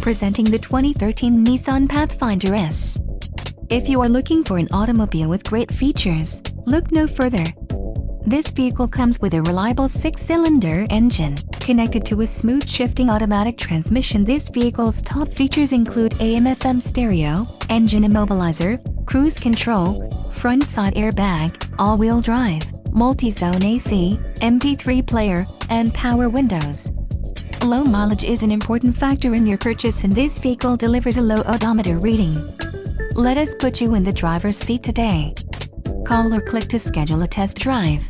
Presenting the 2013 Nissan Pathfinder S. If you are looking for an automobile with great features, look no further. This vehicle comes with a reliable 6-cylinder engine, connected to a smooth shifting automatic transmission. This vehicle's top features include AM/FM stereo, engine immobilizer, cruise control, front side airbag, all-wheel drive, multi-zone AC, MP3 player, and power windows. Low mileage is an important factor in your purchase, and this vehicle delivers a low odometer reading. Let us put you in the driver's seat today. Call or click to schedule a test drive.